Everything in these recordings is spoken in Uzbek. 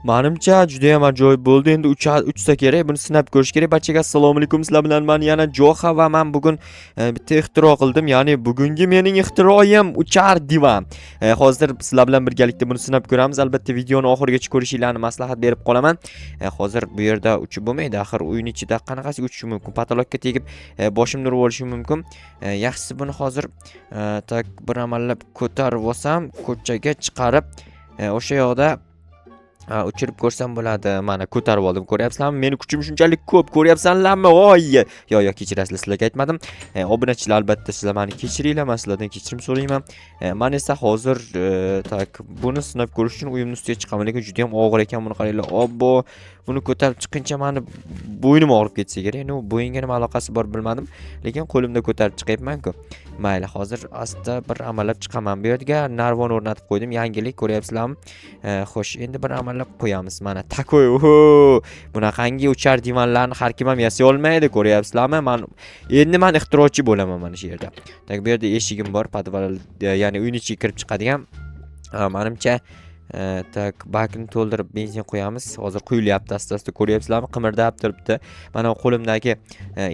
Menimcha juda ham ajoyib bo'ldi. Endi uchsa kerak. Buni sinab ko'rish kerak. Barchaga assalomu alaykum. Sizlar bilan men yana Joha va men bugun bitta ixtiro qildim. Ya'ni bugungi mening ixtiroyim uchar divan. Hozir sizlar bilan birgalikda buni sinab ko'ramiz. Albatta videoni oxirigacha ko'rishinglarni maslahat berib qolaman. Hozir bu yerda uchib bo'lmaydi. Axir o'yin ichida qanaqasi uchishi mumkin? Patologga tegib boshimni urib olishi mumkin. Yaxshisi buni hozir tak bir amallab ko'tarib olsam, ko'chaga chiqarib o'sha yoqda uchirib ko'rsam bo'ladi. Mana ko'tarib oldim. Ko'ryapsizlarmi? Meni kuchim shunchalik ko'p. Ko'ryapsanlarmi? Voy! Yo, kechirasizlar, sizlarga aytmadim. Obunachilar albatta sizlar meni kechiringlar. Men sizlardan kechirim so'rayman. Men esa hozir tak buni sinab ko'rish uchun uyimning ustiga chiqaman. Lekin juda ham og'ir ekan. Buni qaranglar. Obbo, buni ko'tarib chiqqancha meni bo'ynim og'rib ketsa kerak. No, bo'yinga nima aloqasi bor bilmadim. Lekin qo'limda ko'tarib chiqyapman-ku. Mayli, hozir asta bir amallab chiqaman. Bu yerga narvon o'rnatib qo'ydim. Yangilik ko'ryapsizlarmi? Xo'sh, endi bir amallab qo'yamiz. Mana takoy. Bunaqangi uchar divanlarni har kim ham yasay olmaydi, ko'ryapsizlarmi? Endi men ixtirochi bo'laman mana shu yerda. Tak bu yerda eshigim bor, podval, ya'ni uyning ichiga kirib chiqadigan. Menimcha tak bakni to'ldirib benzin qo'yamiz. Hozir quyilyapti asta-asta, ko'ryapsizlarmi? Qimirlab turibdi. Mana qo'limdagi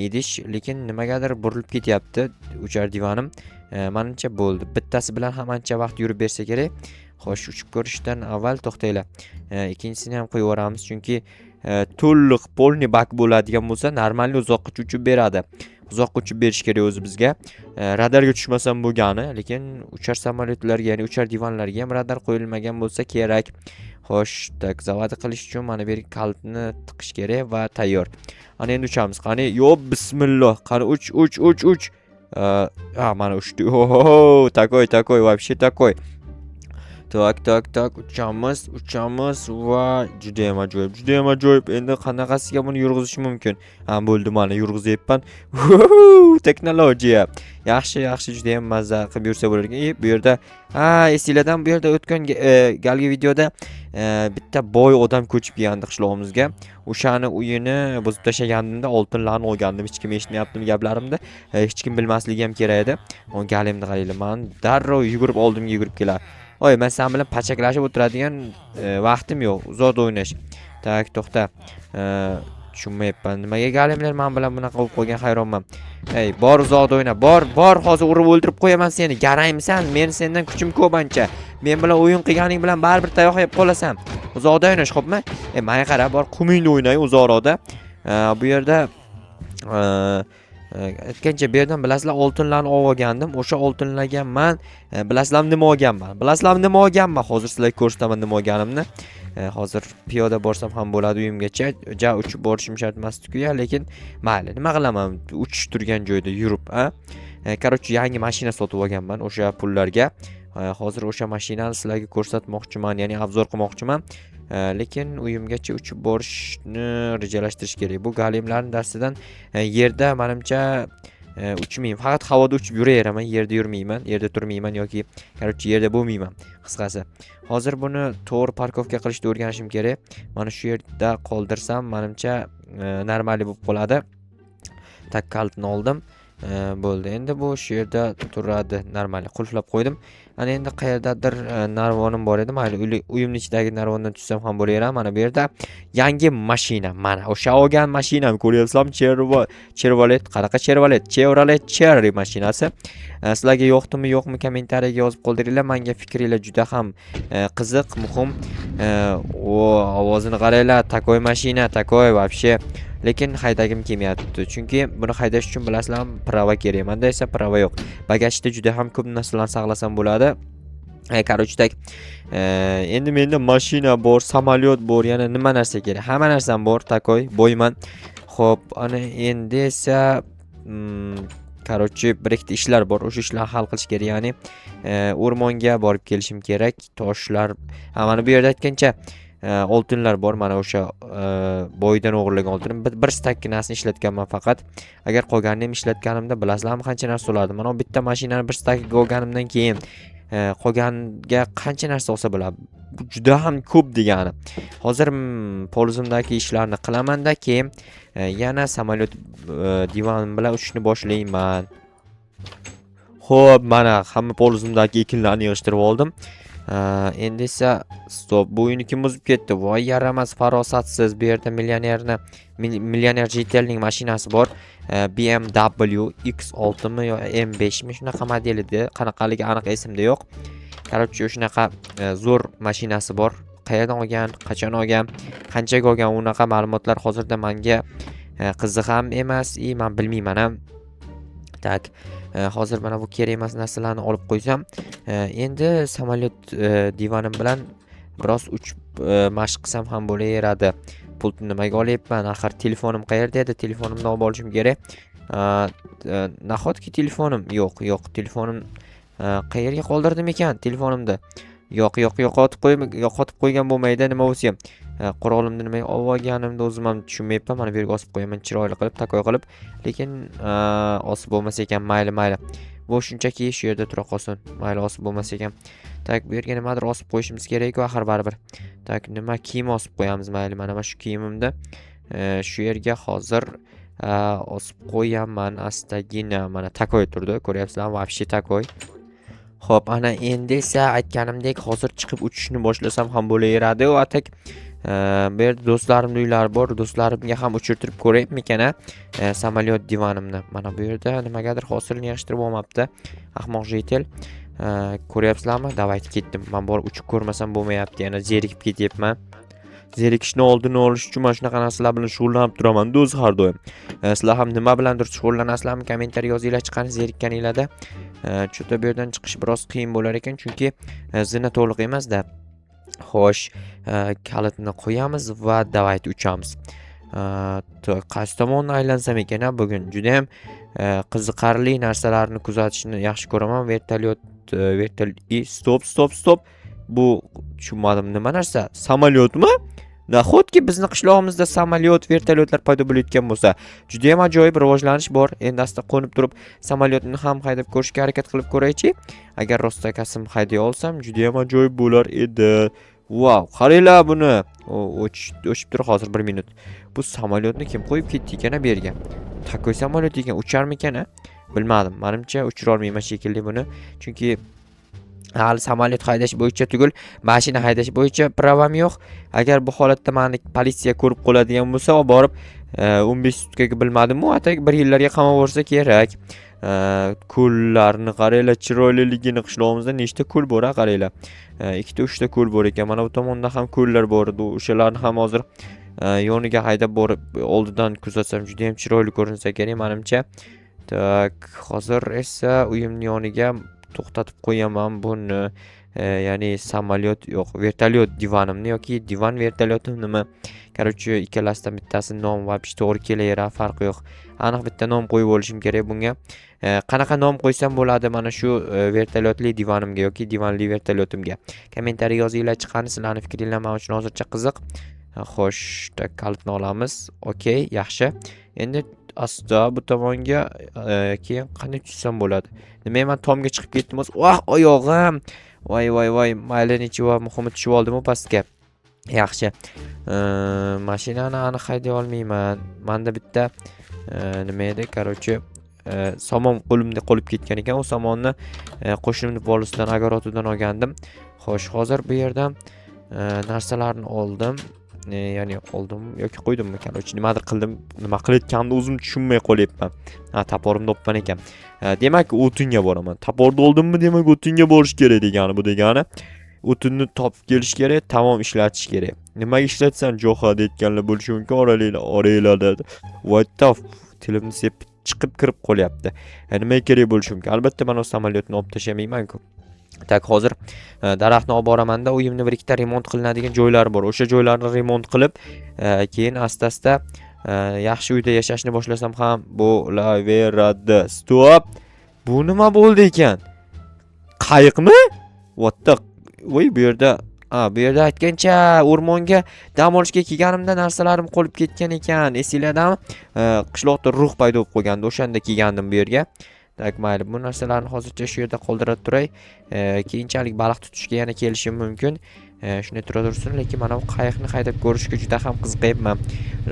idish, lekin nimagadir burilib ketyapti uchar divanim. Menimcha bo'ldi. Bittasi bilan ham ancha vaqt yurib bersa kerak. Xo'sh, uchib ko'rishdan avval to'xtanglar. Ikkinchisini ham qo'yib yuboramiz, chunki to'liq polni bak bo'ladigan bo'lsa, normalni uzoqqa uchib beradi. Uzoqqa uchib berish kerak o'zi bizga. Radarga tushmasam bo'lgani, lekin uchar samolyotlarga, ya'ni uchar divanlarga ham radar qo'yilmagan bo'lsa kerak. Xo'sh, tak zavod qilish uchun mana bu yerga kalitni tiqish kerak va tayyor. Ana endi uchamiz. Qani, yo bismillah. Qani uch. Mana uchdi. Oho, takoy, вообще takoy. Tak, uchamiz va juda ham ajoyib. Endi qanaqasiga buni yurg'izish mumkin? Bo'ldi, mana yurg'izyapman. Texnologiya. Yaxshi, juda ham mazza qilib yursa bo'lar ekan. Bu yerda, esinglardan bu yerda o'tgan galgi videoda bitta boy odam ko'chib kelgandi qishlog'imizga. O'shani uyini buzib tashlagandimda oltinlarni olgandim. Hech kim eshitmayaptimi gaplarimda? Hech kim bilmasligi ham kerak edi. Galimni qaranglar, men darrov oldimga yugurib kelar. Oy, men sen bilan pachaklashib o'tiradigan vaqtim yo'q. Uzoqda o'ynash. Tak, to'xta. Tushunmayapman. Nimaga galimlar men bilan bunaqa qilib qo'ygan, hayronman. Ey, bor uzoqda o'yna. Bor, hozir urib o'ldirib qo'yaman seni. Garaymisan? Men sendan kuchim ko'p ancha. Men bilan o'yin qilganing bilan baribir tayoq yeb qolasan. Uzoqda o'ynash, xo'pmi? Menga qara, bor qumingda o'ynay uzoqroqda. Bu yerda aytgancha bu yerdan bilasizlar oltinlarni olgandim. O'sha oltinlarga men bilasizlar nima olganman? Hozir sizlarga ko'rsataman nima olganimni. Hozir piyoda borsam ham bo'ladi uyimgacha. Uchib borishim shart emas-ku, lekin mayli, nima qilaman? Uchish turgan joyda yurib, Короче, yangi mashina sotib olganman o'sha pullarga. Hozir o'sha mashinani sizlarga ko'rsatmoqchiman, ya'ni obzor qilmoqchiman. Lekin uyimgacha uchib borishni rejalashtirish kerak. Bu galimlarning darsidan yerda menimcha uchmayman. Faqat havoda uchib yuraveraman, yerda yurmayman, yerda turmayman yoki yerda bo'lmayman. Qisqasi, hozir buni to'g'ri parkovka qilishni o'rganishim kerak. Mana shu yerda qoldirsam, menimcha normali bo'lib qoladi. Tak kalitni oldim. Bo'ldi. Endi bu shu yerda turadi, normal qulflab qo'ydim. Ana endi qayerdadir narvonim bor edi. Mayli, uyimning ichidagi narvondan tushsam ham bo'laveradi. Mana bu yerda yangi mashina. Mana o'sha olgan mashinam, ko'ryapsizlarmi? Chevrolet, qanaqa Chevrolet? Chevrolet Cherry mashinasi. Sizlarga yo'qmi kommentariyaga yozib qoldiringlar. Menga fikringlar juda ham qiziq, muhim. Ovozini qaranglar, takoy mashina, takoy вообще. Lekin haydagim kelmayapti. Chunki buni haydash uchun bilasizlarmi, prava kerak. Menda esa prava yo'q. Bagajda juda ham ko'p narsalarni saqlasam bo'ladi. Короче, tak endi menda mashina bor, samolyot bor, yana nima narsa kerak? Hamma narsam bor, takoy, bo'yman. Xo'p, ana endi esa короче, bir ikkita ishlar bor. O'sha ishlarni hal qilish kerak, ya'ni o'rmonga borib kelishim kerak. Toshlar, mana bu yerda aytgancha oltinlar bor. Mana o'sha boydan o'g'irlagan oltinim bir stakkinasini ishlatganman faqat. Agar qolganini ham ishlatganimda bilasizlarmi qancha narsa bo'lardi. Mana bu bitta mashinani bir stakkiga olganimdan keyin qolganiga qancha narsa olsa bo'ladi. Bu juda ham ko'p degani. Hozir polizimdagi ishlarni qilaman-da, keyin yana samolyot divan bilan uchishni boshlayman. Xo'p, mana hamma polizimdagi ekinlarni yig'ishtirib oldim. Endi esa stop, bu uyni kim buzib ketdi? Voy yaramas, farosatsiz. Bu yerda millioner Jitelning mashinasi bor. BMW X6 mi yo M5 mi shunaqa model edi. Qanaqaligi aniq esimda yo'q. Короче, shunaqa zo'r mashinasi bor. Qayerdan olgan, qachon olgan, qanchaga olgan, unaqa ma'lumotlar hozirda menga qiziq ham emas, men bilmayman ham. Tak, hozir mana bu kerak emas narsalarni olib qo'ysam, endi samolyot divanim bilan biroz uchib mashq qilsam ham bo'laveradi. Pultni nimaga olyapman? Axir telefonim qayerda edi? Telefonimni olib olishim kerak. Nahotki telefonim yo'q, telefonim qayerga qoldirdim ekan telefonimni? Yo'qotib qo'ygan bo'lmaydi, nima bo'lsa ham. Qurolnimni nimaga olib olganimni o'zim ham tushunmayapman. Mana bu yerga osib qo'yaman chiroyli qilib, takoy qilib. Lekin osib bo'lmasa ekan, mayli. Bu shunchaki shu yerda tura qolsin. Mayli, osib bo'lmasa ekan. Tak, bu yerga nimadir osib qo'yishimiz kerak-ku axir baribir. Tak, nima kiyim osib qo'yamiz, mayli. Mana shu kiyimimni shu yerga hozir osib qo'yaman astagina. Mana takoy turdi, ko'ryapsizlarmi? Вообще takoy. Xo'p, ana endi esa aytganimdek hozir chiqib uchishni boshlasam ham bo'laveradi. U atak bu yerda do'stlarimning uylari bor. Do'stlarimga ham uchirtirib ko'rayapmikan samolyot divanimni. Mana bu yerda nimagadir hosilni yig'ishtirib olmabdi. Ahmoq Jitel. Ko'ryapsizlarmi? Davayt ketdim. Men borib uchib ko'rmasam bo'lmayapti. Yana zerikib ketyapman. Zerikishni oldini olish uchun mana shunaqa narsalar bilan shug'ullanib turaman do'z har doim. Sizlar ham nima bilandir shug'ullanasizlarmi? Kommentariy yozinglar, chiqqani zerikkaninglarda. Cho'ta bu yerdan chiqish biroz qiyin bo'lar ekan, chunki zina to'liq emas-da. Xo'sh, kalitni qo'yamiz va davayt uchamiz. Qaysi tomonni aylansam ekan bugun? Juda ham qiziqarli narsalarni kuzatishni yaxshi ko'raman. Vertolyot stop. Bu tushunmadim, nima narsa? Samolyotmi? Nahotki bizni qishlog'imizda samolyot, vertolyotlar paydo bo'layotgan bo'lsa, juda ham ajoyib rivojlanish bor. Endi asta qo'nib turib samolyotni ham haydab ko'rishga harakat qilib ko'raychi. Agar rostakasim hayday olsam, juda ham ajoyib bo'lar edi. Wow, qaranglar buni. O'chib tur hozir 1 minut. Bu samolyotni kim qo'yib ketdi ekan bu yerga? Takoy samolyot ekan, ucharmikan? Bilmadim. Menimcha uchira olmayman shekilli buni. Chunki hali samolyot haydash bo'yicha tugul, mashina haydash bo'yicha pravam yo'q. Agar bu holatda meni politsiya ko'rib qoladigan bo'lsa, olib borib 15 sutkaga bilmadim-ku, atak 1 yillarga qamab bo'lsa kerak. Ko'llarni qaranglar, chiroyliligini, qishlog'imizda nechta ko'l bor, qaranglar. 2-3 ta ko'l bor ekan. Mana bu tomonda ham ko'llar bor edi. O'shalarni ham hozir yoniga haydab borib oldidan kuzatsam juda ham chiroyli ko'rinsa kerak menimcha. Tak, hozir esa uyimning yoniga to'xtatib qo'yaman buni. Ya'ni samolyot yo'q, vertolyot divanimni yoki divan vertolyotimni. Короче, ikkalasidan bittasi nom va to'g'ri kelaveradi, farqi yo'q. Aniq bitta nom qo'yib olishim kerak bunga. Qanaqa nom qo'ysam bo'ladi mana shu vertolyotli divanimga yoki divanli vertolyotimga? Kommentariy yozinglar, chiqqani sizlarning fikringlar men uchun hozircha qiziq. Xo'sh, kalitni olamiz. Okey, yaxshi. Endi asta bu tomonga keyin qanday tushsam bo'ladi? Nima men tomga chiqib ketdim o'zi? Oyog'im. Voy, mayli nechiva muhimi tushib oldim-ku pastga. Yaxshi. Mashinani aniq hayday olmayman. Menda bitta nima edi? Короче, somon qo'limda qolib ketgan ekan. O somonni qo'shnimning polisidan, agorotidan olgandim. Xo'sh, hozir bu yerdan narsalarni oldim. Ya'ni oldim yoki qo'ydimmi? Короче, nimadir qildim. Nima qilayotganimni o'zim tushunmay qolyapman. Taporimni olibman ekan. Demak, o'tinga boraman. Taporni oldimmi, demak o'tinga borish kerak degani bu degani. O'tinni topib kelish kerak, tamom ishlatish kerak. Nimaga ishlatsam jo'xa deyotganlar bo'lishi mumkin, oranglar dedi. What the tilimni sep chiqib kirib qolyapti. Nimaga kerak bo'lishi mumkin? Albatta men o'z samolyotni olib tashamayman-ku. Tak, hozir daraxtni olib boramanda, uyimni 1-2 ta remont qilinadigan joylari bor. O'sha joylarni remont qilib, keyin asta-asta yaxshi uyda yashashni boshlasam ham bo'laveradi. Stop. Bu nima bo'ldi ekan? Qayiqmi? What the? Voy, bu yerda aytgancha o'rmonga dam olishga kelganimda narsalarim qolib ketgan ekan. Esinglardami? Qishloqda ruh paydo bo'lib qolgandi. O'shanda kelgandim bu yerga. Tak, mayli, bu narsalarni hozircha shu yerda qoldirib turay. Keyinchalik baliq tutishga yana kelishim mumkin. Shunday turaversin, lekin mana bu qayiqni haydab ko'rishga juda ham qiziqayapman.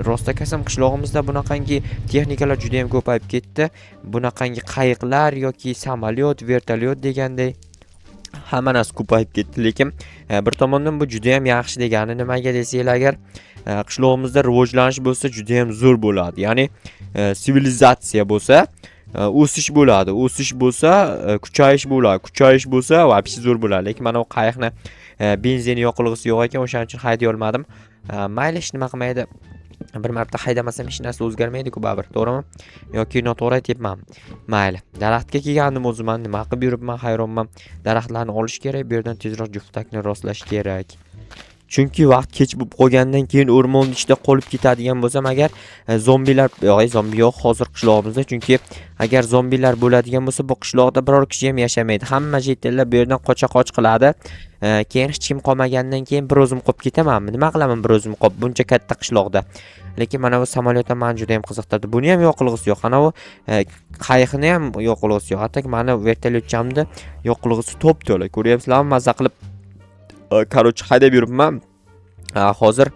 Rostakasam qishlog'imizda bunaqangi texnikalar juda ham ko'payib ketdi. Bunaqangi qayiqlar yoki samolyot, vertolyot deganday hamma narsa ko'payib ketdi, lekin bir tomondan bu juda ham yaxshi degani nimaga desanglar, agar qishlog'imizda rivojlanish bo'lsa juda ham zo'r bo'ladi. Ya'ni sivilizatsiya bo'lsa, o'sish bo'ladi. O'sish bo'lsa, kuchayish bo'ladi. Kuchayish bo'lsa, вообще zo'r bo'ladi. Lekin mana bu qayiqni benzin yoqilg'isi yo'q ekan, o'shaning uchun hayday olmadim. Mayli, hech nima qilmaydi. Bir marta haydamasam hech narsa o'zgarmaydi-ku baribir, to'g'rimi? Yoki noto'g'ri aytyapman. Mayli. Daraxtga kelgandim o'zim, nima qilib yuribman, hayronman. Daraxtlarni olish kerak, bu yerdan tezroq juftlikni rostlash kerak. Chunki vaqt kech bo'lib qolgandan keyin o'rmon ichida qolib ketadigan bo'lsam agar zombilar, zombi yo'q hozir qishlog'imizda, chunki agar zombilar bo'ladigan bo'lsa bu qishloqda biror kishi ham yashamaydi. Hamma chetellab bu yerdan qocha-qoch qiladi. Keyin hech kim qolmagandan keyin bir o'zim qolib ketamanmi? Nima qilaman bir o'zim qolib buncha katta qishloqda? Lekin mana bu samolyotdan meni juda ham qiziqtirdi. Buni ham yoqilg'isi yo'q. Ana bu qayiqni ham yoqilg'isi yo'q. Hatto mana vertolyotchamda yoqilg'isi to'p-to'la. Ko'ryapsizlarmi? Mazza qilib короче haydab yuribman. Hozir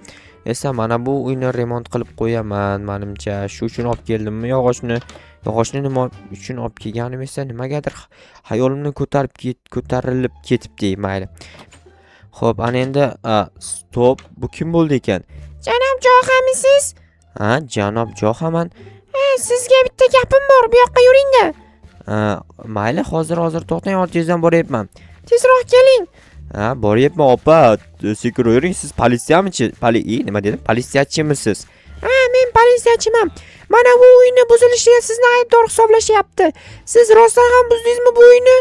esa mana bu uyni remont qilib qo'yaman, menimcha. Shu uchun olib keldimmi yog'ochni nima uchun olib kelganim esa nimagadir hayolimni ko'tarilib ketibdi, mayli. Xo'p, ana endi stop. Bu kim bo'ldi ekan? Janob Johamisiz? Janob Johaman. Sizga bitta gapim bor, bu yoqqa yuring-da. Mayli, hozir to'xtang, ortingizdan boryapman. Tezroq keling. Boryapman, opa. Sekin yuring, siz politsiyamichi? Nima dedim? Politsiyachimisiz? Men politsiyachiman. Mana bu uyni buzilishiga sizni aybdor hisoblashyapti. Siz rostdan ham buzdingizmi bu uyni?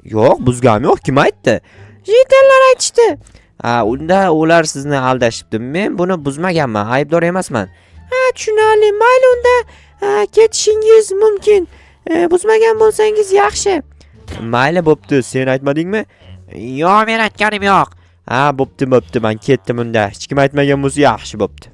Yo'q, buzganim yo'q. Kim aytdi? Jitallar aytishdi. Unda ular sizni aldashibdi. Men buni buzmaganman, aybdor emasman. Tushunarli. Mayli, unda ketishingiz mumkin. Buzmagan bo'lsangiz yaxshi. Mayli, bo'pti. Sen aytmadingmi? Yo'q, men aytganim yo'q. Bo'pti, men ketdim unda. Hech kim aytmagan bo'lsa yaxshi bo'pti.